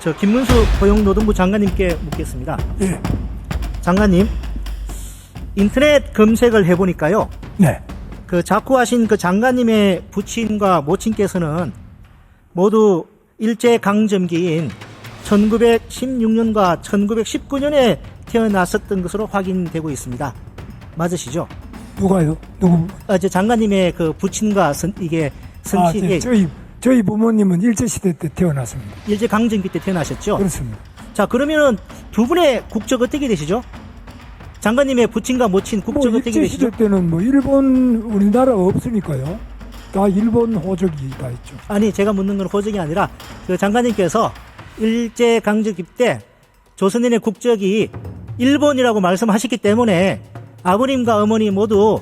저 김문수 고용노동부 장관님께 묻겠습니다. 예. 장관님, 인터넷 검색을 해보니까요. 네. 그 자꾸하신 그 장관님의 부친과 모친께서는 모두 일제강점기인 1916년과 1919년에 태어났었던 것으로 확인되고 있습니다. 맞으시죠? 누가요? 누구? 저 장관님의 그 부친과 이게 선친이 네. 저희 부모님은 일제시대 때 태어났습니다. 일제강점기 때 태어나셨죠? 그렇습니다. 자, 그러면은 두 분의 국적 어떻게 되시죠? 장관님의 부친과 모친 국적 어떻게 되시죠? 일제시대 때는 뭐 일본 우리나라가 없으니까요. 다 일본 호적이 다 있죠. 아니, 제가 묻는 건 호적이 아니라 그 장관님께서 일제강점기 때 조선인의 국적이 일본이라고 말씀하셨기 때문에 아버님과 어머니 모두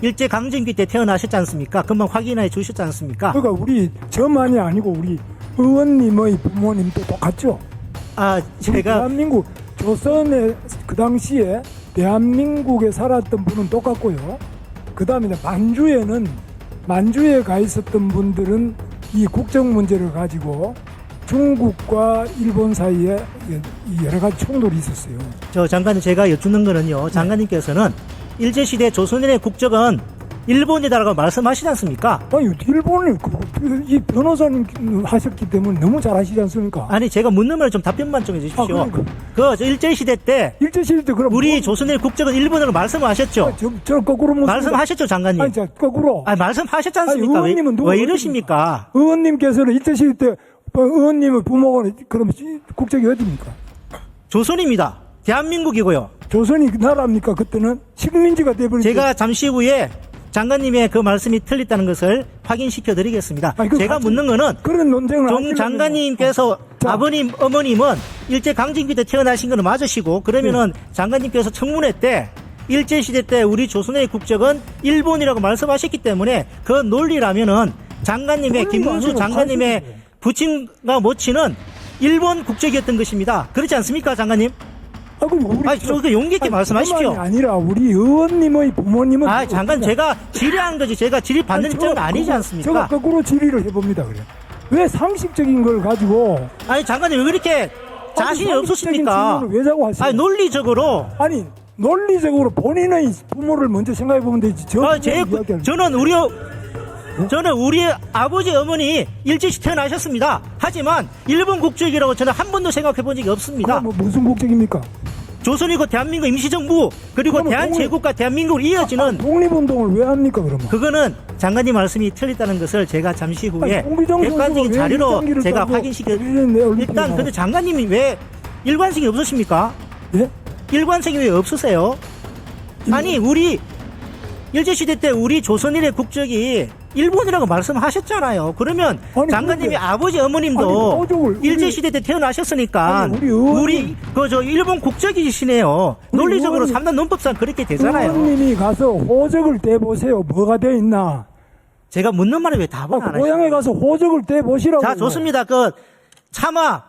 일제강점기 때 태어나셨지 않습니까? 금방 확인해 주셨지 않습니까? 그러니까 우리 저만이 아니고 우리 의원님의 부모님도 똑같죠. 아, 제가 대한민국 조선의 그 당시에 대한민국에 살았던 분은 똑같고요. 그 다음에 만주에 가 있었던 분들은 이 국적 문제를 가지고 중국과 일본 사이에 여러 가지衝突이 있었어요. 저 장관님, 제가 여쭙는 거는요. 장관님께서는 일제시대 조선인의 국적은 일본이다라고 말씀하시지 않습니까? 아니, 일본을 이 변호사님 하셨기 때문에 너무 잘 아시지 않습니까? 아니, 제가 묻는 말 좀 답변만 좀 해주십시오. 그러니까. 저 일제시대 때 일제시대 때 그럼 우리 조선인의 국적은 일본으로 말씀하셨죠? 저 거꾸로 묻습니다. 말씀하셨죠, 장관님? 아니, 자, 거꾸로. 아니, 말씀하셨지 않습니까? 아니, 의원님은 누가 왜 이러십니까? 의원님께서는 일제시대 때 의원님의 부모가 그럼 국적이 어디입니까? 조선입니다. 대한민국이고요. 조선이 나라입니까? 그때는 식민지가 돼버린. 제가 잠시 후에 장관님의 그 말씀이 틀렸다는 것을 확인시켜 드리겠습니다. 제가 묻는 거는 그런 논쟁을 정 장관님께서 아버님, 어머님은 일제강점기 때 태어나신 거는 맞으시고, 그러면은 장관님께서 청문회 때 일제시대 때 우리 조선의 국적은 일본이라고 말씀하셨기 때문에 그 논리라면은 장관님의 김문수 장관님의 부친과 모친은 일본 국적이었던 것입니다. 그렇지 않습니까, 장관님? 저 용기 있게 말씀하십시오. 아니라 우리 의원님의 부모님은. 장관, 제가 질의한 거지. 제가 질의 받는 입장은 아니지 않습니까? 제가 거꾸로 질의를 해봅니다. 그래. 왜 상식적인 걸 가지고. 아니, 장관님, 왜 그렇게 자신이 없으십니까? 왜 자꾸 하세요? 아니, 논리적으로. 아니, 논리적으로 본인의 부모를 먼저 생각해 보면 되지. 저는 우리 아버지, 어머니 일제시 태어나셨습니다. 하지만 일본 국적이라고 저는 한 번도 생각해 본 적이 없습니다. 뭐 무슨 국적입니까? 조선이고 대한민국 임시정부, 그리고 대한제국과 대한민국으로 이어지는 독립운동을 왜 합니까, 그러면? 그거는 장관님 말씀이 틀렸다는 것을 제가 잠시 후에 객관적인 자료로 제가 확인시켜. 일단 근데 장관님이 왜 일관성이 없으십니까? 예? 일관성이 왜 없으세요? 아니, 우리 일제시대 때 우리 조선인의 국적이 일본이라고 말씀하셨잖아요. 그러면 장관님이 아버지, 어머님도 일제시대 때 태어나셨으니까 일본 국적이시네요. 논리적으로 3단 논법상 그렇게 되잖아요. 의원님이 가서 호적을 떼보세요. 뭐가 돼 있나? 제가 묻는 말에 왜 답을 안 하시죠? 고향에 가서 호적을 떼보시라고. 자, 좋습니다. 차마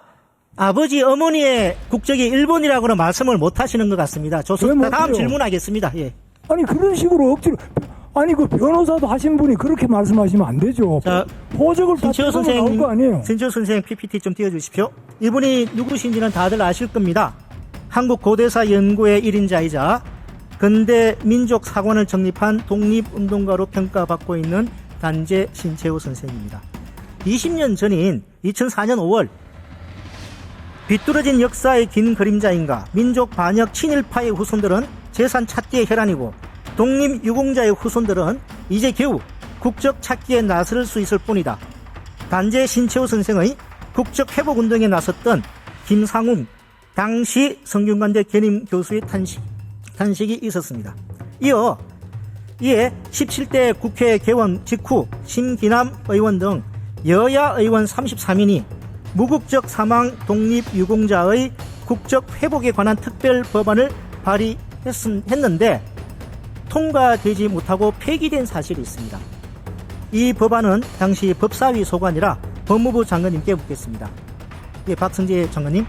아버지, 어머니의 국적이 일본이라고는 말씀을 못 하시는 것 같습니다. 좋습니다. 다음 질문하겠습니다. 예. 아니, 그런 식으로 억지로. 아니, 그 변호사도 하신 분이 그렇게 말씀하시면 안 되죠. 자, 호적을 다 떼고 나올 거 아니에요. 신치호 선생님 PPT 좀 띄워주십시오. 이분이 누구신지는 다들 아실 겁니다. 한국 고대사 연구의 1인자이자 근대 민족 사관을 정립한 독립운동가로 평가받고 있는 단재 신채호 선생입니다. 20년 전인 2004년 5월 비뚤어진 역사의 긴 그림자인가 민족 반역 친일파의 후손들은 재산 찾기에 혈안이고 독립유공자의 후손들은 이제 겨우 국적 찾기에 나설 수 있을 뿐이다. 단재 신채호 선생의 국적 회복운동에 나섰던 김상웅 당시 성균관대 견임 교수의 탄식이 있었습니다. 이에 17대 국회 개원 직후 심기남 의원 등 여야 의원 33인이 무국적 사망 독립유공자의 국적 회복에 관한 특별 법안을 발의했는데 통과되지 못하고 폐기된 사실이 있습니다. 이 법안은 당시 법사위 소관이라 법무부 장관님께 묻겠습니다. 예, 박성재 장관님.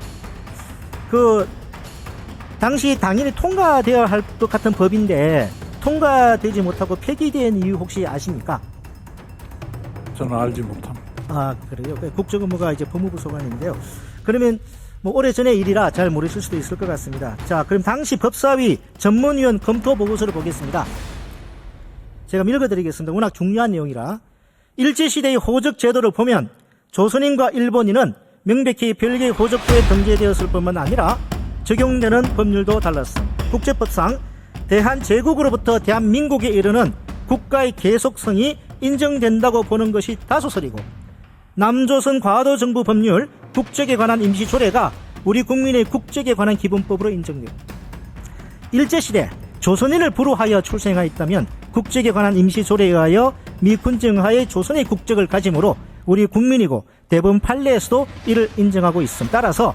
당시 당연히 통과되어야 할 것 같은 법인데 통과되지 못하고 폐기된 이유 혹시 아십니까? 저는 알지 못합니다. 아, 그래요? 국정업무가 이제 법무부 소관인데요. 그러면 뭐 오래전의 일이라 잘 모르실 수도 있을 것 같습니다. 자, 그럼 당시 법사위 전문위원 검토 보고서를 보겠습니다. 제가 읽어드리겠습니다. 워낙 중요한 내용이라. 일제시대의 호적 제도를 보면 조선인과 일본인은 명백히 별개의 호적부에 등재되었을 뿐만 아니라 적용되는 법률도 달랐어. 국제법상 대한제국으로부터 대한민국에 이르는 국가의 계속성이 인정된다고 보는 것이 다수설이고, 남조선 과도정부 법률 국적에 관한 임시조례가 우리 국민의 국적에 관한 기본법으로 인정돼요. 일제시대 조선인을 불우하여 출생하였다면 국적에 관한 임시조례에 의하여 미군정하에 조선의 국적을 가짐으로 우리 국민이고 대법원 판례에서도 이를 인정하고 있음. 따라서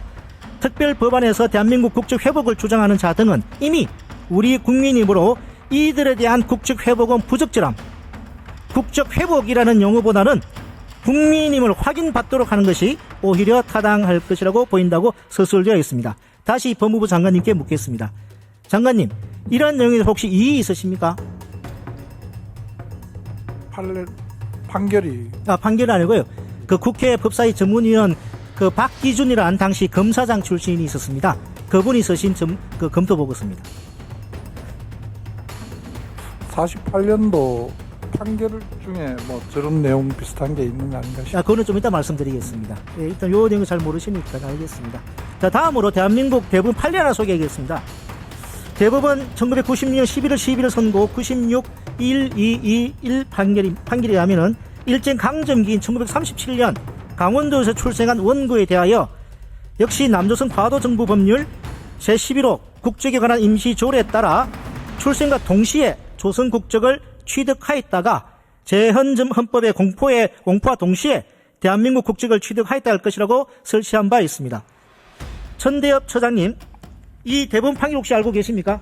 특별법안에서 대한민국 국적 회복을 주장하는 자 등은 이미 우리 국민이므로 이들에 대한 국적 회복은 부적절함. 국적 회복이라는 용어보다는 국민임을 확인받도록 하는 것이 오히려 타당할 것이라고 보인다고 서술되어 있습니다. 다시 법무부 장관님께 묻겠습니다. 장관님, 이러한 내용에 혹시 이의 있으십니까? 판결이 판결이 아니고요. 그 국회 법사위 전문위원 그 박기준이라는 당시 검사장 출신이 있었습니다. 그분이 쓰신 그 검토 보고서입니다. 48년도 판결 중에 뭐 저런 내용 비슷한 게 있는 거 아닌가 싶어요. 그거는 좀 이따 말씀드리겠습니다. 예, 일단 요 내용을 잘 모르시니까 알겠습니다. 자, 다음으로 대한민국 대법원 판례 하나 소개하겠습니다. 대법원 1996년 11월 11일 선고 96-1221 판결에 하면은 일제 강점기인 1937년 강원도에서 출생한 원고에 대하여 역시 남조선 과도정부 법률 제11호 국적에 관한 임시조례에 따라 출생과 동시에 조선 국적을 취득하였다가 재헌점 헌법의 공포와 동시에 대한민국 국적을 취득하였다 할 것이라고 설치한 바 있습니다. 천대엽 처장님, 이 대법원 판결 혹시 알고 계십니까?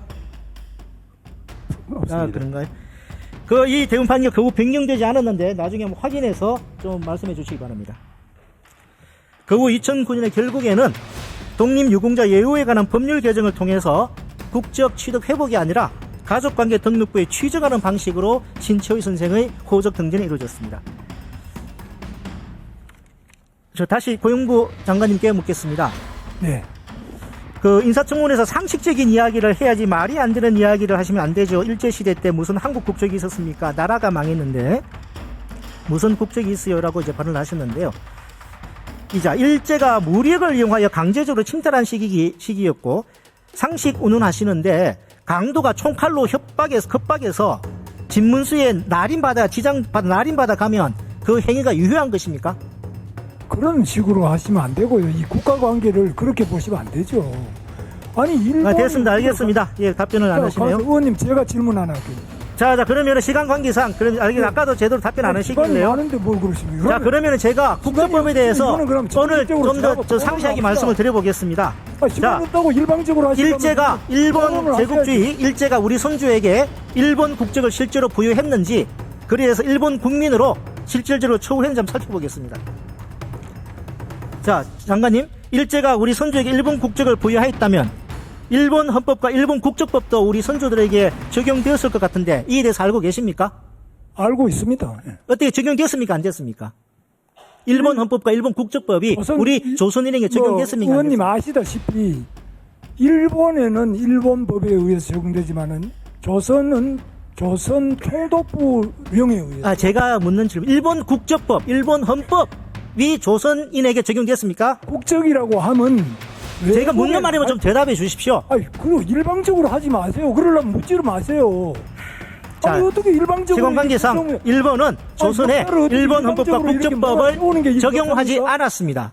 없습니다. 그런가요? 이 대법원 판결 그 후 변경되지 않았는데 나중에 한번 확인해서 좀 말씀해 주시기 바랍니다. 그 후 2009년에 결국에는 독립유공자 예우에 관한 법률 개정을 통해서 국적 취득 회복이 아니라 가족관계 등록부에 취득하는 방식으로 신채의 선생의 호적 등재는 이루어졌습니다. 저 다시 고용부 장관님께 묻겠습니다. 네. 그 인사청문회에서 상식적인 이야기를 해야지 말이 안 되는 이야기를 하시면 안 되죠. 일제시대 때 무슨 한국 국적이 있었습니까? 나라가 망했는데 무슨 국적이 있어요라고 이제 발언을 하셨는데요. 이자 일제가 무력을 이용하여 강제적으로 침탈한 시기였고 상식 운운하시는데 강도가 총칼로 협박해서 집문수에 날인받아 가면 그 행위가 유효한 것입니까? 그런 식으로 하시면 안 되고요. 이 국가 관계를 그렇게 보시면 안 되죠. 아니, 일본. 됐습니다. 알겠습니다. 예, 답변을 안 하시네요. 의원님, 제가 질문 하나 할게요. 자, 그러면 시간 관계상, 아까도 제대로 답변 안 하시길래요. 많은데 뭘 그러십니까? 자, 그러면 제가 국적법에 대해서 오늘 좀 더 상세하게 말씀을 드려보겠습니다. 자, 일방적으로 일제가 일본 제국주의, 일제가 우리 선조에게 일본 국적을 실제로 부여했는지, 그래서 일본 국민으로 실질적으로 처우했는지 한번 살펴보겠습니다. 자, 장관님, 일제가 우리 선조에게 일본 국적을 부여하였다면 일본 헌법과 일본 국적법도 우리 선조들에게 적용되었을 것 같은데 이에 대해서 알고 계십니까? 알고 있습니다. 어떻게 적용됐습니까? 안 됐습니까? 일본 헌법과 일본 국적법이 우리 조선인에게 적용됐습니까? 의원님 아시다시피 일본에는 일본 법에 의해서 적용되지만은 조선은 조선 총독부령에 의해서. 제가 묻는 질문. 일본 국적법, 일본 헌법이 조선인에게 적용됐습니까? 국적이라고 하면 제가 묻는 말이면 좀 대답해 주십시오. 그리고 일방적으로 하지 마세요. 그러려면 묻지를 마세요. 자, 어떻게 일방적으로. 시간관계상 일본은 조선의 일본 헌법과 국적법을 적용하지 않았습니다.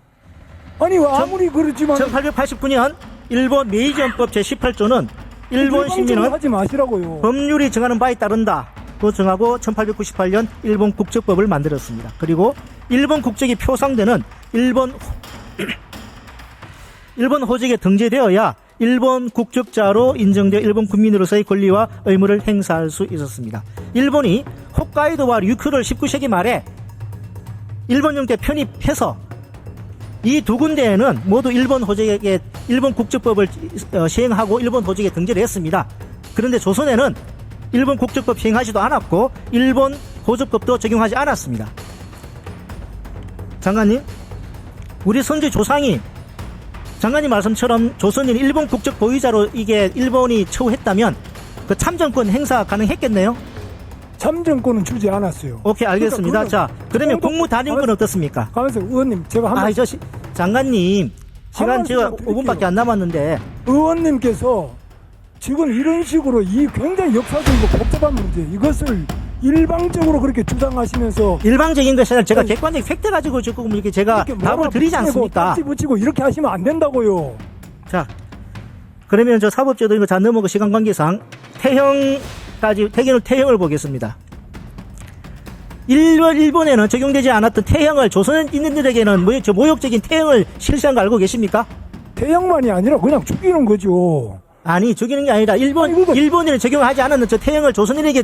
아니, 아무리 그렇지만. 1889년 일본 메이지 헌법 제18조는 일본 시민은 하지 마시라고요. 법률이 정하는 바에 따른다. 또 정하고 1898년 일본 국적법을 만들었습니다. 그리고 일본 국적이 표상되는 일본 호적에 등재되어야 일본 국적자로 인정되어 일본 국민으로서의 권리와 의무를 행사할 수 있었습니다. 일본이 홋카이도와 류큐를 19세기 말에 일본 영토에 편입해서 이 두 군데에는 모두 일본 호적에 일본 국적법을 시행하고 일본 호적에 등재를 했습니다. 그런데 조선에는 일본 국적법 시행하지도 않았고 일본 호적법도 적용하지 않았습니다. 장관님, 우리 선조 조상이 장관님 말씀처럼 조선인이 일본 국적 보유자로 이게 일본이 처우했다면 그 참정권 행사 가능했겠네요? 참정권은 주지 않았어요. 오케이, 알겠습니다. 그러니까 자, 그러면 국무단임권 어떻습니까? 가만있어, 의원님, 제가 한 번. 장관님, 시간 말씀 제가 드릴게요. 5분밖에 안 남았는데, 의원님께서 지금 이런 식으로 이 굉장히 역사적이고 복잡한 문제, 이것을 일방적으로 그렇게 주장하시면서 일방적인 것이 아니라 제가 아니, 객관적 팩트 가지고 조금 이렇게 제가 이렇게 답을 뭐라 드리지 붙이고 않습니까? 딱지 붙이고 이렇게 하시면 안 된다고요. 자, 그러면 저 사법제도 이거 다 넘어가 시간 관계상 태형을 보겠습니다. 일본에는 적용되지 않았던 태형을 조선인들에게는 모욕적인 태형을 실시한 거 알고 계십니까? 태양만이 아니라 그냥 죽이는 거죠. 아니, 죽이는 게 아니라 아니, 그거- 일본인은 적용하지 않았는 저 태형을 조선인에게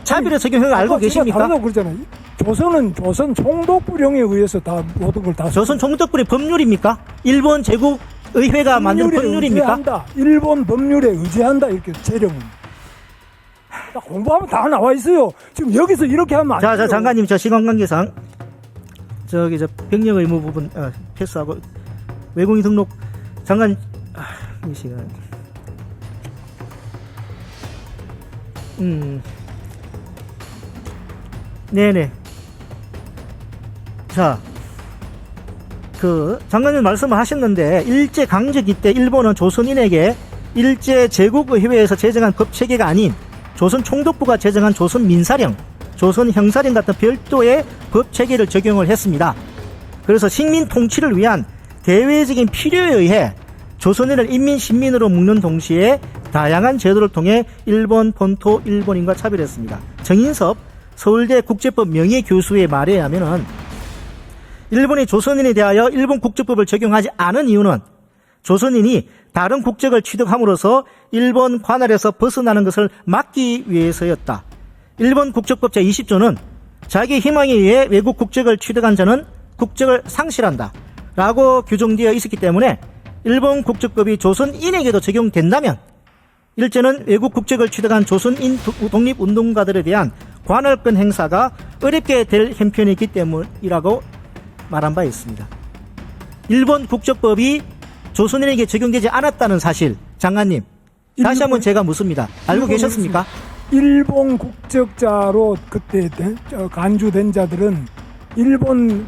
차별의 적용한 거 알고 아까 제가 계십니까? 다르다고 그러잖아요. 조선은 조선 총독부령에 의해서 다 모든 걸 다 조선 총독부의 법률입니까? 일본 제국 의회가 만든 법률입니까? 의지한다. 일본 법률에 의지한다. 이렇게 재령은. 공부하면 다 나와 있어요. 지금 여기서 이렇게 하면 안 돼요. 자, 장관님, 저 시간 관계상 저 병력 의무 부분 패스하고 외국인 등록 장관 이 시간 네네. 자, 장관님 말씀을 하셨는데 일제 강점기 때 일본은 조선인에게 일제 제국의회에서 제정한 법 체계가 아닌 조선 총독부가 제정한 조선 민사령, 조선 형사령 같은 별도의 법 체계를 적용을 했습니다. 그래서 식민 통치를 위한 대외적인 필요에 의해 조선인을 인민, 신민으로 묶는 동시에 다양한 제도를 통해 일본 본토 일본인과 차별했습니다. 정인섭 서울대 국제법 명예교수의 말에 의하면은 일본이 조선인에 대하여 일본 국적법을 적용하지 않은 이유는 조선인이 다른 국적을 취득함으로써 일본 관할에서 벗어나는 것을 막기 위해서였다. 일본 국적법 제20조는 자기 희망에 의해 외국 국적을 취득한 자는 국적을 상실한다 라고 규정되어 있었기 때문에 일본 국적법이 조선인에게도 적용된다면 일제는 외국 국적을 취득한 조선인 독립운동가들에 대한 관할권 행사가 어렵게 될 형편이 있기 때문이라고 말한 바 있습니다. 일본 국적법이 조선인에게 적용되지 않았다는 사실, 장관님 다시 한번 제가 묻습니다. 알고 계셨습니까? 일본 국적자로 그때 간주된 자들은 일본에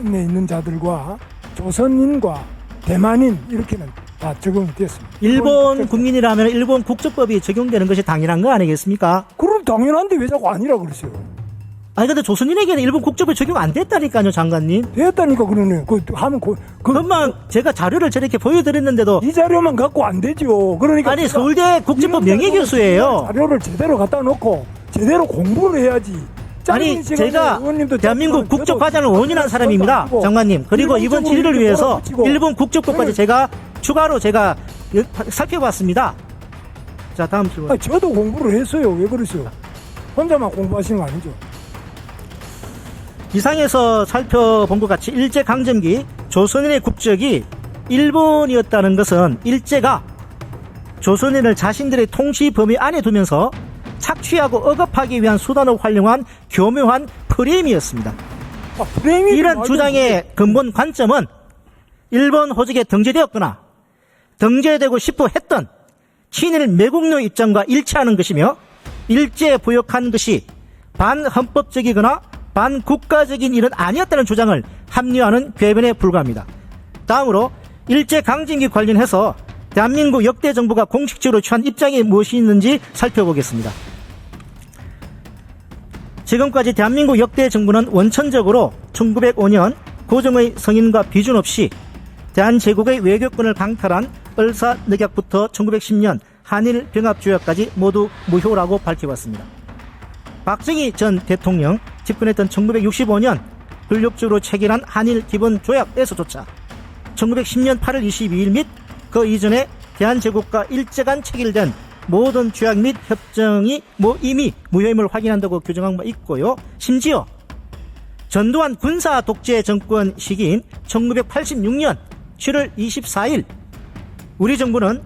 있는 자들과 조선인과 대만인 이렇게는 다 적용이 됐습니다. 일본 국민이라면 일본 국적법이 적용되는 것이 당연한 거 아니겠습니까? 그럼 당연한데 왜 자꾸 아니라 그러세요? 아니 근데 조선인에게는 일본 국적법이 적용 안 됐다니까요, 장관님. 됐다니까 그러네. 그것만 제가 자료를 저렇게 보여드렸는데도 이 자료만 갖고 안 되죠. 그러니까 아니 서울대 국제법 명예교수예요. 자료를 제대로 갖다 놓고 제대로 공부를 해야지. 아니 제가 의원님도 대한민국 국적 과장을 원인한 사람입니다, 장관님. 그리고 이번 질의를 위해서 일본 국적법까지 제가 추가로 제가 살펴봤습니다. 자, 다음 질문. 저도 공부를 했어요. 왜 그러세요? 혼자만 공부하시는 거 아니죠? 이상에서 살펴본 것 같이 일제강점기 조선인의 국적이 일본이었다는 것은 일제가 조선인을 자신들의 통치 범위 안에 두면서 착취하고 억압하기 위한 수단을 활용한 교묘한 프레임이었습니다. 이런 주장의 근본 관점은 일본 호적에 등재되었거나 등재되고 싶어 했던 친일 매국노 입장과 일치하는 것이며 일제 부역한 것이 반헌법적이거나 반국가적인 일은 아니었다는 주장을 합리화하는 궤변에 불과합니다. 다음으로 일제강점기 관련해서 대한민국 역대 정부가 공식적으로 취한 입장이 무엇이 있는지 살펴보겠습니다. 지금까지 대한민국 역대 정부는 원천적으로 1905년 고종의 성인과 비준 없이 대한제국의 외교권을 강탈한 을사늑약부터 1910년 한일 병합조약까지 모두 무효라고 밝혀왔습니다. 박정희 전 대통령 집권했던 1965년 불력적으로 체결한 한일 기본조약에서조차 1910년 8월 22일 및 그 이전에 대한제국과 일제 간 체결된 모든 조약 및 협정이 이미 무효임을 확인한다고 규정한 바 있고요. 심지어 전두환 군사 독재 정권 시기인 1986년 7월 24일 우리 정부는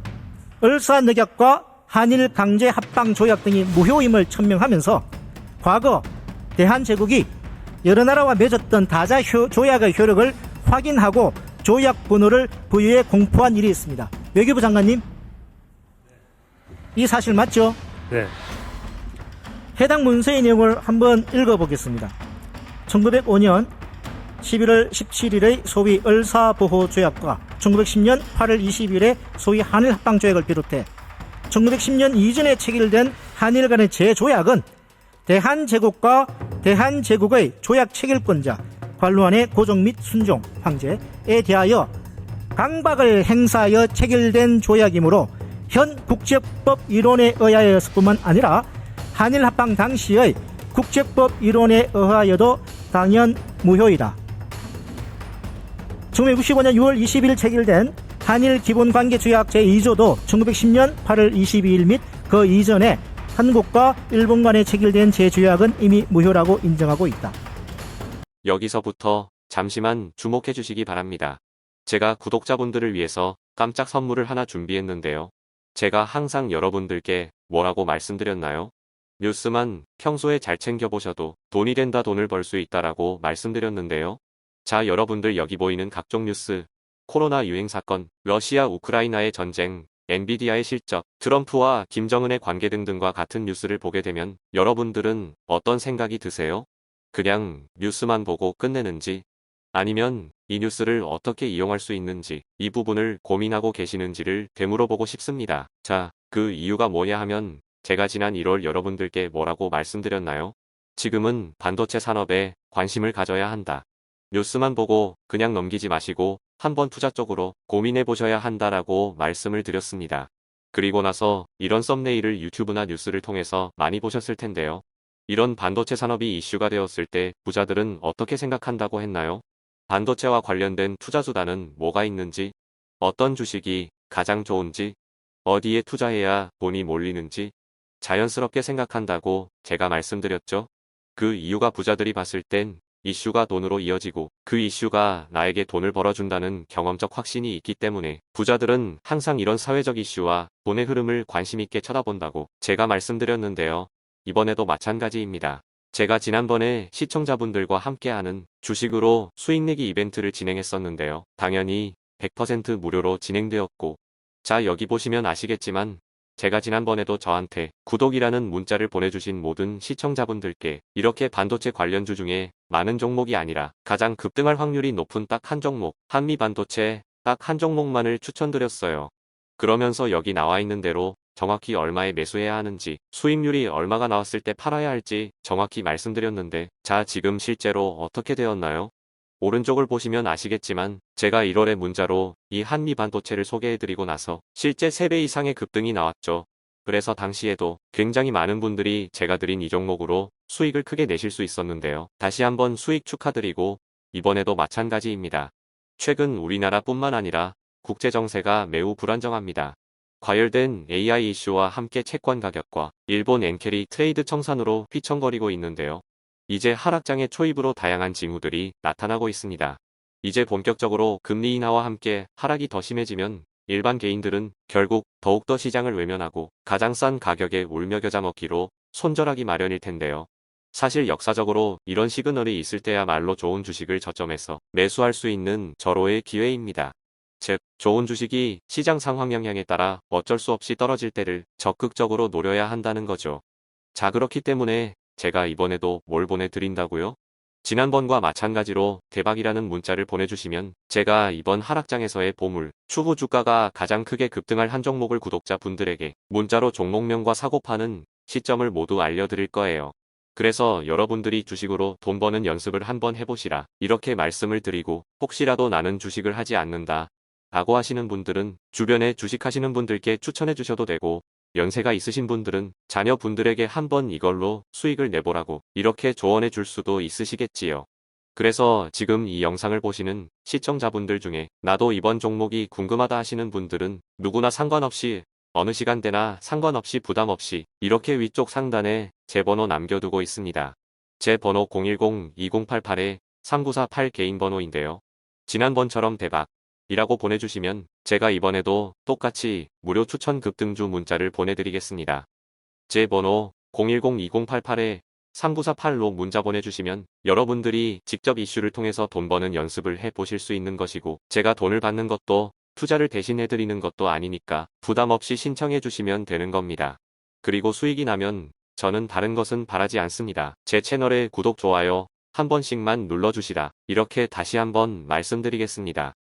을사늑약과 한일 강제 합방 조약 등이 무효임을 천명하면서 과거 대한제국이 여러 나라와 맺었던 다자 조약의 효력을 확인하고 조약 번호를 부유에 공포한 일이 있습니다. 외교부 장관님, 이 사실 맞죠? 네. 해당 문서의 내용을 한번 읽어보겠습니다. 1905년 11월 17일의 소위 을사보호조약과 1910년 8월 20일의 소위 한일합방조약을 비롯해 1910년 이전에 체결된 한일 간의 재조약은 대한제국과 대한제국의 조약 체결권자 관로안의 고종 및 순종 황제에 대하여 강박을 행사하여 체결된 조약이므로 현 국제법 이론에 의하여였을 뿐만 아니라 한일 합방 당시의 국제법 이론에 의하여도 당연 무효이다. 1965년 6월 20일 체결된 한일 기본관계조약 제2조도 1910년 8월 22일 및 그 이전에 한국과 일본 간에 체결된 재조약은 이미 무효라고 인정하고 있다. 여기서부터 잠시만 주목해 주시기 바랍니다. 제가 구독자분들을 위해서 깜짝 선물을 하나 준비했는데요. 제가 항상 여러분들께 뭐라고 말씀드렸나요? 뉴스만 평소에 잘 챙겨보셔도 돈이 된다, 돈을 벌 수 있다라고 말씀드렸는데요. 자, 여러분들 여기 보이는 각종 뉴스, 코로나 유행 사건, 러시아 우크라이나의 전쟁, 엔비디아의 실적, 트럼프와 김정은의 관계 등등과 같은 뉴스를 보게 되면 여러분들은 어떤 생각이 드세요? 그냥 뉴스만 보고 끝내는지, 아니면 이 뉴스를 어떻게 이용할 수 있는지 이 부분을 고민하고 계시는지를 되물어보고 싶습니다. 자, 그 이유가 뭐냐 하면 제가 지난 1월 여러분들께 뭐라고 말씀드렸나요? 지금은 반도체 산업에 관심을 가져야 한다. 뉴스만 보고 그냥 넘기지 마시고 한번 투자 쪽으로 고민해 보셔야 한다라고 말씀을 드렸습니다. 그리고 나서 이런 썸네일을 유튜브나 뉴스를 통해서 많이 보셨을 텐데요. 이런 반도체 산업이 이슈가 되었을 때 부자들은 어떻게 생각한다고 했나요? 반도체와 관련된 투자 수단은 뭐가 있는지, 어떤 주식이 가장 좋은지, 어디에 투자해야 돈이 몰리는지 자연스럽게 생각한다고 제가 말씀드렸죠. 그 이유가 부자들이 봤을 땐 이슈가 돈으로 이어지고 그 이슈가 나에게 돈을 벌어준다는 경험적 확신이 있기 때문에 부자들은 항상 이런 사회적 이슈와 돈의 흐름을 관심 있게 쳐다본다고 제가 말씀드렸는데요. 이번에도 마찬가지입니다. 제가 지난번에 시청자분들과 함께하는 주식으로 수익내기 이벤트를 진행했었는데요. 당연히 100% 무료로 진행되었고, 자, 여기 보시면 아시겠지만 제가 지난번에도 저한테 구독이라는 문자를 보내주신 모든 시청자분들께 이렇게 반도체 관련주 중에 많은 종목이 아니라 가장 급등할 확률이 높은 딱 한 종목, 한미반도체 딱 한 종목만을 추천드렸어요. 그러면서 여기 나와 있는 대로 정확히 얼마에 매수해야 하는지, 수익률이 얼마가 나왔을 때 팔아야 할지 정확히 말씀드렸는데, 자, 지금 실제로 어떻게 되었나요? 오른쪽을 보시면 아시겠지만 제가 1월에 문자로 이 한미반도체를 소개해드리고 나서 실제 3배 이상의 급등이 나왔죠. 그래서 당시에도 굉장히 많은 분들이 제가 드린 이 종목으로 수익을 크게 내실 수 있었는데요. 다시 한번 수익 축하드리고 이번에도 마찬가지입니다. 최근 우리나라뿐만 아니라 국제정세가 매우 불안정합니다. 과열된 AI 이슈와 함께 채권 가격과 일본 엔캐리 트레이드 청산으로 휘청거리고 있는데요. 이제 하락장의 초입으로 다양한 징후들이 나타나고 있습니다. 이제 본격적으로 금리 인하와 함께 하락이 더 심해지면 일반 개인들은 결국 더욱더 시장을 외면하고 가장 싼 가격에 울며 겨자 먹기로 손절하기 마련일 텐데요. 사실 역사적으로 이런 시그널이 있을 때야말로 좋은 주식을 저점에서 매수할 수 있는 절호의 기회입니다. 즉, 좋은 주식이 시장 상황 영향에 따라 어쩔 수 없이 떨어질 때를 적극적으로 노려야 한다는 거죠. 자, 그렇기 때문에 제가 이번에도 뭘 보내드린다고요? 지난번과 마찬가지로 대박이라는 문자를 보내주시면 제가 이번 하락장에서의 보물, 추후 주가가 가장 크게 급등할 한 종목을 구독자분들에게 문자로 종목명과 사고파는 시점을 모두 알려드릴 거예요. 그래서 여러분들이 주식으로 돈 버는 연습을 한번 해보시라 이렇게 말씀을 드리고, 혹시라도 나는 주식을 하지 않는다 라고 하시는 분들은 주변에 주식하시는 분들께 추천해 주셔도 되고, 연세가 있으신 분들은 자녀분들에게 한번 이걸로 수익을 내보라고 이렇게 조언해 줄 수도 있으시겠지요. 그래서 지금 이 영상을 보시는 시청자분들 중에 나도 이번 종목이 궁금하다 하시는 분들은 누구나 상관없이 어느 시간대나 상관없이 부담 없이 이렇게 위쪽 상단에 제 번호 남겨두고 있습니다. 제 번호 010-2088-3948 개인 번호인데요. 지난번처럼 대박 이라고 보내주시면 제가 이번에도 똑같이 무료 추천 급등주 문자를 보내드리겠습니다. 제 번호 3948로 문자 보내주시면 여러분들이 직접 이슈를 통해서 돈 버는 연습을 해 보실 수 있는 것이고, 제가 돈을 받는 것도 투자를 대신해 드리는 것도 아니니까 부담 없이 신청해 주시면 되는 겁니다. 그리고 수익이 나면 저는 다른 것은 바라지 않습니다. 제 채널에 구독, 좋아요 한 번씩만 눌러주시라, 이렇게 다시 한번 말씀드리겠습니다.